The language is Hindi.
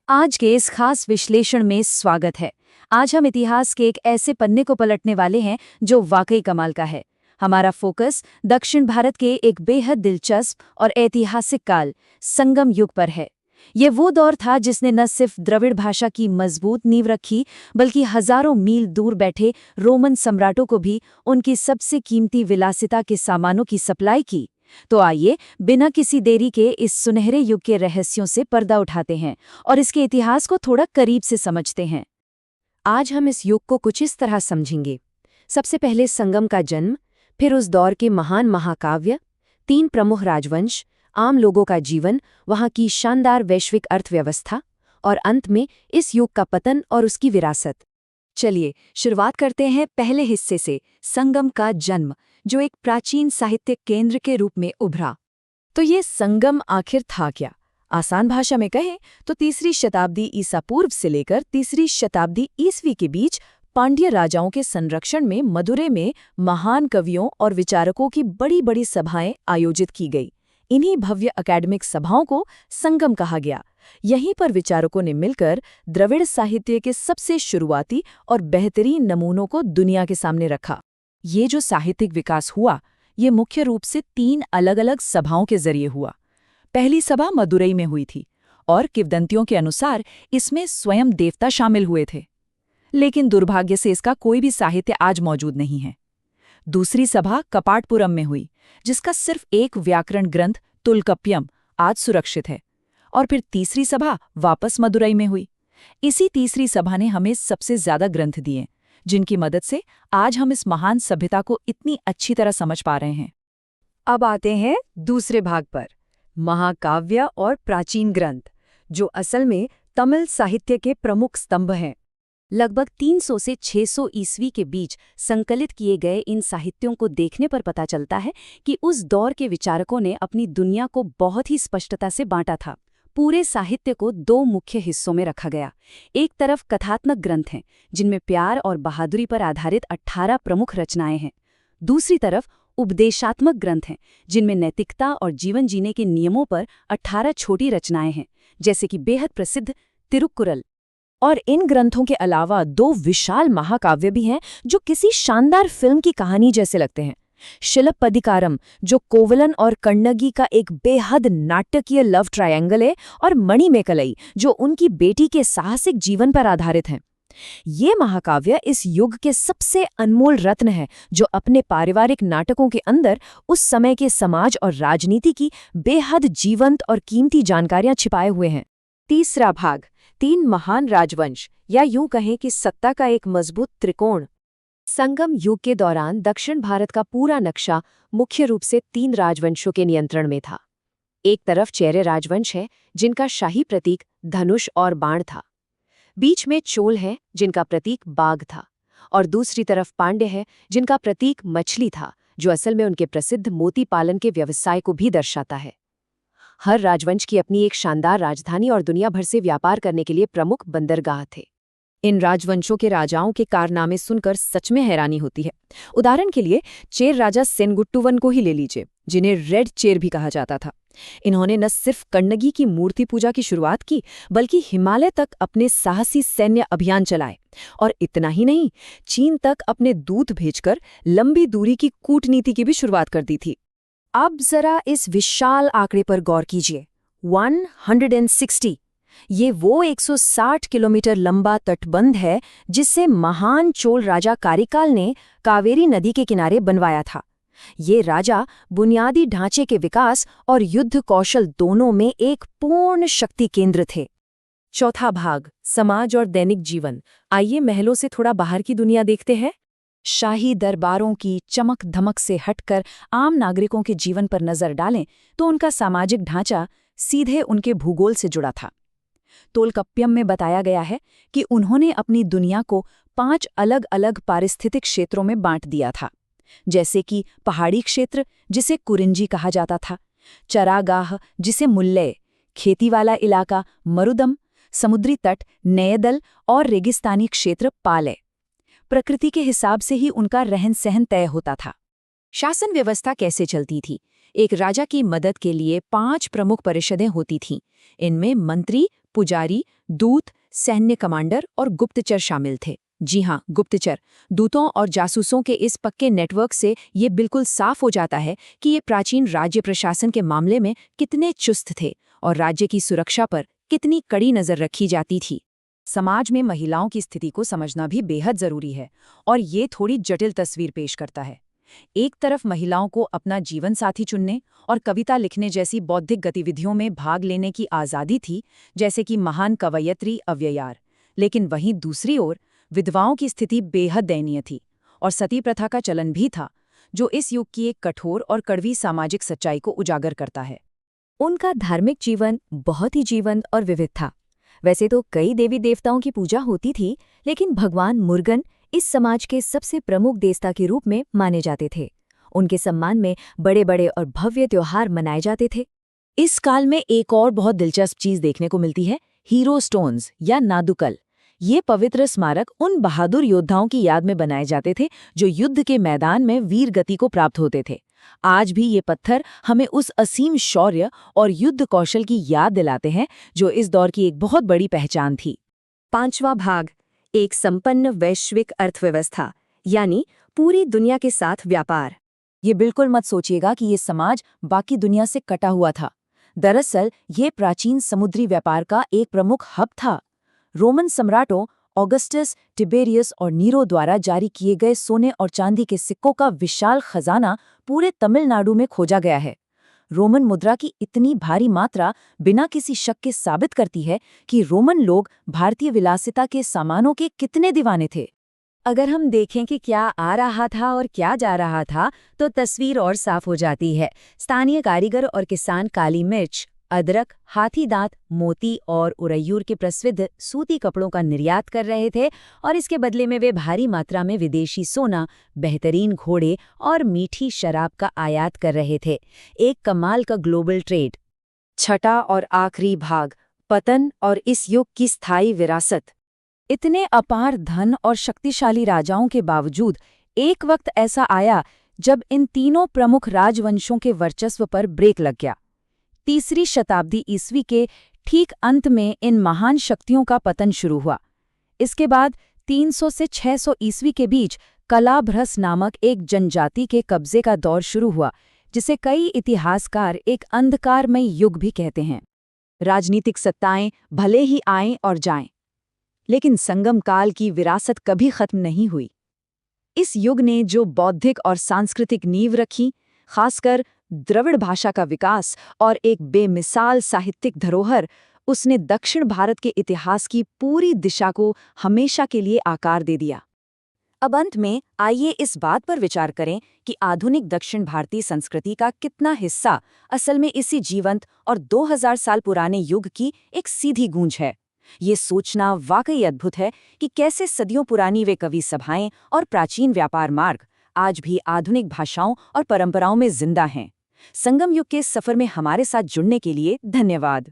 आज के इस खास विश्लेषण में स्वागत है। आज हम इतिहास के एक ऐसे पन्ने को पलटने वाले हैं जो वाकई कमाल का है। हमारा फोकस दक्षिण भारत के एक बेहद दिलचस्प और ऐतिहासिक काल संगम युग पर है। ये वो दौर था जिसने न सिर्फ द्रविड़ भाषा की मजबूत नींव रखी, बल्कि हजारों मील दूर बैठे रोमन सम्राटों को भी उनकी सबसे कीमती विलासिता के सामानों की सप्लाई की। तो आइए बिना किसी देरी के इस सुनहरे युग के रहस्यों से पर्दा उठाते हैं और इसके इतिहास को थोड़ा करीब से समझते हैं। आज हम इस युग को कुछ इस तरह समझेंगे। सबसे पहले संगम का जन्म, फिर उस दौर के महान महाकाव्य, 3 प्रमुख राजवंश, आम लोगों का जीवन, वहां की शानदार वैश्विक अर्थव्यवस्था और अंत में इस युग का पतन और उसकी विरासत। चलिए शुरुआत करते हैं पहले हिस्से से, संगम का जन्म, जो एक प्राचीन साहित्यिक केंद्र के रूप में उभरा। तो ये संगम आखिर था क्या? आसान भाषा में कहें तो 3री शताब्दी ईसा पूर्व से लेकर 3री शताब्दी ईसवी के बीच पांड्य राजाओं के संरक्षण में मदुरै में महान कवियों और विचारकों की बड़ी बड़ी सभाएं आयोजित की गई। इन्हीं भव्य अकेडमिक सभाओं को संगम कहा गया। यहीं पर विचारकों ने मिलकर द्रविड़ साहित्य के सबसे शुरुआती और बेहतरीन नमूनों को दुनिया के सामने रखा। ये जो साहित्यिक विकास हुआ, ये मुख्य रूप से 3 अलग-अलग सभाओं के जरिए हुआ। पहली सभा मदुरै में हुई थी और किंवदंतियों के अनुसार इसमें स्वयं देवता शामिल हुए थे। लेकिन दुर्भाग्य से इसका कोई भी साहित्य आज मौजूद नहीं है। दूसरी सभा कपाटपुरम में हुई, जिसका सिर्फ एक व्याकरण ग्रंथ तुल्कप्यम आज सुरक्षित है। और फिर तीसरी सभा वापस मदुरै में हुई। इसी तीसरी सभा ने हमें सबसे ज्यादा ग्रंथ दिए, जिनकी मदद से आज हम इस महान सभ्यता को इतनी अच्छी तरह समझ पा रहे हैं। अब आते हैं दूसरे भाग पर, महाकाव्य और प्राचीन ग्रंथ, जो असल में तमिल साहित्य के प्रमुख स्तंभ हैं। लगभग 300 से 600 ईस्वी के बीच संकलित किए गए इन साहित्यों को देखने पर पता चलता है कि उस दौर के विचारकों ने अपनी दुनिया को बहुत ही स्पष्टता से बांटा था। पूरे साहित्य को 2 मुख्य हिस्सों में रखा गया। एक तरफ कथात्मक ग्रंथ हैं, जिनमें प्यार और बहादुरी पर आधारित 18 प्रमुख रचनाएं हैं। दूसरी तरफ उपदेशात्मक ग्रंथ हैं, जिनमें नैतिकता और जीवन जीने के नियमों पर 18 छोटी रचनाएं हैं, जैसे कि बेहद प्रसिद्ध तिरुक्कुरल। और इन ग्रंथों के अलावा 2 विशाल महाकाव्य भी हैं, जो किसी शानदार फिल्म की कहानी जैसे लगते हैं। शिलप्पदिकारम, जो कोवलन और कण्णगी का एक बेहद नाटकीय लव ट्रायंगल है, और मणिमेकलई, जो उनकी बेटी के साहसिक जीवन पर आधारित हैं। ये महाकाव्य इस युग के सबसे अनमोल रत्न हैं, जो अपने पारिवारिक नाटकों के अंदर उस समय के समाज और राजनीति की बेहद जीवंत और कीमती जानकारियां छिपाए हुए हैं। तीसरा भाग, 3 महान राजवंश, या यूं कहें कि सत्ता का एक मजबूत त्रिकोण। संगम युग के दौरान दक्षिण भारत का पूरा नक्शा मुख्य रूप से 3 राजवंशों के नियंत्रण में था। एक तरफ चेरे राजवंश है, जिनका शाही प्रतीक धनुष और बाण था। बीच में चोल है, जिनका प्रतीक बाघ था। और दूसरी तरफ पांड्य है, जिनका प्रतीक मछली था, जो असल में उनके प्रसिद्ध मोती पालन के व्यवसाय को भी दर्शाता है। हर राजवंश की अपनी एक शानदार राजधानी और दुनिया भर से व्यापार करने के लिए प्रमुख बंदरगाह थे। इन राजवंशों के राजाओं के कारनामे सुनकर सच में हैरानी होती है। उदाहरण के लिए चेर राजा सेनगुट्टुवन को ही ले लीजिए, जिन्हें रेड चेर भी कहा जाता था। इन्होंने न सिर्फ कण्णगी की मूर्ति पूजा की शुरुआत की, बल्कि हिमालय तक अपने साहसी सैन्य अभियान चलाए। और इतना ही नहीं, चीन तक अपने दूत भेजकर लंबी दूरी की कूटनीति की भी शुरुआत कर दी थी। अब जरा इस विशाल आंकड़े पर गौर कीजिए, 160। ये वो 160 किलोमीटर लंबा तटबंध है जिसे महान चोल राजा कारिकाल ने कावेरी नदी के किनारे बनवाया था। ये राजा बुनियादी ढांचे के विकास और युद्ध कौशल दोनों में एक पूर्ण शक्ति केंद्र थे। चौथा भाग, समाज और दैनिक जीवन। आइए महलों से थोड़ा बाहर की दुनिया देखते हैं। शाही दरबारों की चमक धमक से हटकर आम नागरिकों के जीवन पर नजर डालें तो उनका सामाजिक ढांचा सीधे उनके भूगोल से जुड़ा था। तोल्कप्यम में बताया गया है कि उन्होंने अपनी दुनिया को 5 अलग-अलग पारिस्थितिक क्षेत्रों में बांट दिया था, जैसे कि पहाड़ी क्षेत्र, जिसे कुरिंजी कहा जाता था, चरागाह, जिसे मुल्लय, खेती वाला इलाका मरुदम, समुद्री तट नयदल और रेगिस्तानी क्षेत्र पालय। प्रकृति के हिसाब से ही उनका रहन सहन तय होता था। शासन व्यवस्था कैसे चलती थी? एक राजा की मदद के लिए 5 प्रमुख परिषदें होती थीं। इनमें मंत्री, पुजारी, दूत, सैन्य कमांडर और गुप्तचर शामिल थे। जी हाँ, गुप्तचर। दूतों और जासूसों के इस पक्के नेटवर्क से ये बिल्कुल साफ हो जाता है कि ये प्राचीन राज्य प्रशासन के मामले में कितने चुस्त थे और राज्य की सुरक्षा पर कितनी कड़ी नजर रखी जाती थी। समाज में महिलाओं की स्थिति को समझना भी बेहद जरूरी है और ये थोड़ी जटिल तस्वीर पेश करता है। एक तरफ महिलाओं को अपना जीवन साथी चुनने और कविता लिखने जैसी बौद्धिक गतिविधियों में भाग लेने की आज़ादी थी, जैसे कि महान कवयित्री अव्ययार। लेकिन वहीं दूसरी ओर विधवाओं की स्थिति बेहद दयनीय थी और सती प्रथा का चलन भी था, जो इस युग की एक कठोर और कड़वी सामाजिक सच्चाई को उजागर करता है। उनका धार्मिक जीवन बहुत ही जीवंत और विविध था। वैसे तो कई देवी देवताओं की पूजा होती थी, लेकिन भगवान मुर्गन इस समाज के सबसे प्रमुख देवता के रूप में माने जाते थे। उनके सम्मान में बड़े बड़े और भव्य त्योहार मनाए जाते थे। इस काल में एक और बहुत दिलचस्प चीज देखने को मिलती है, हीरो स्टोन्स या नादुकल। ये पवित्र स्मारक उन बहादुर योद्धाओं की याद में बनाए जाते थे जो युद्ध के मैदान में वीर गति को प्राप्त होते थे। आज भी ये पत्थर हमें उस असीम शौर्य और युद्ध कौशल की याद दिलाते हैं जो इस दौर की एक बहुत बड़ी पहचान थी। 5वां भाग, एक संपन्न वैश्विक अर्थव्यवस्था, यानी पूरी दुनिया के साथ व्यापार। ये बिल्कुल मत सोचिएगा कि ये समाज बाकी दुनिया से कटा हुआ था। दरअसल ये प्राचीन समुद्री व्यापार का एक प्रमुख हब था। रोमन सम्राटों ऑगस्टस, टिबेरियस और नीरो द्वारा जारी किए गए सोने और चांदी के सिक्कों का विशाल खजाना पूरे तमिलनाडु में खोजा गया है। रोमन मुद्रा की इतनी भारी मात्रा बिना किसी शक के साबित करती है कि रोमन लोग भारतीय विलासिता के सामानों के कितने दीवाने थे। अगर हम देखें कि क्या आ रहा था और क्या जा रहा था, तो तस्वीर और साफ हो जाती है। स्थानीय कारीगर और किसान काली मिर्च, अदरक, हाथी दांत, मोती और उरैयूर के प्रसिद्ध सूती कपड़ों का निर्यात कर रहे थे और इसके बदले में वे भारी मात्रा में विदेशी सोना, बेहतरीन घोड़े और मीठी शराब का आयात कर रहे थे। एक कमाल का ग्लोबल ट्रेड। छठा और आखिरी भाग, पतन और इस युग की स्थायी विरासत। इतने अपार धन और शक्तिशाली राजाओं के बावजूद एक वक्त ऐसा आया जब इन तीनों प्रमुख राजवंशों के वर्चस्व पर ब्रेक लग गया। 3री शताब्दी ईस्वी के ठीक अंत में इन महान शक्तियों का पतन शुरू हुआ। इसके बाद 300 से 600 ईस्वी के बीच कलाभ्रस नामक एक जनजाति के कब्जे का दौर शुरू हुआ, जिसे कई इतिहासकार एक अंधकारमय युग भी कहते हैं। राजनीतिक सत्ताएं भले ही आएं और जाएं, लेकिन संगम काल की विरासत कभी खत्म नहीं हुई। इस युग ने जो बौद्धिक और सांस्कृतिक नींव रखी, खासकर द्रविड़ भाषा का विकास और एक बेमिसाल साहित्यिक धरोहर, उसने दक्षिण भारत के इतिहास की पूरी दिशा को हमेशा के लिए आकार दे दिया। अब अंत में आइए इस बात पर विचार करें कि आधुनिक दक्षिण भारतीय संस्कृति का कितना हिस्सा असल में इसी जीवंत और 2000 साल पुराने युग की एक सीधी गूंज है। ये सोचना वाकई अद्भुत है कि कैसे सदियों पुरानी वे कवि सभाएं और प्राचीन व्यापार मार्ग आज भी आधुनिक भाषाओं और परंपराओं में जिंदा हैं। संगम युग के सफर में हमारे साथ जुड़ने के लिए धन्यवाद।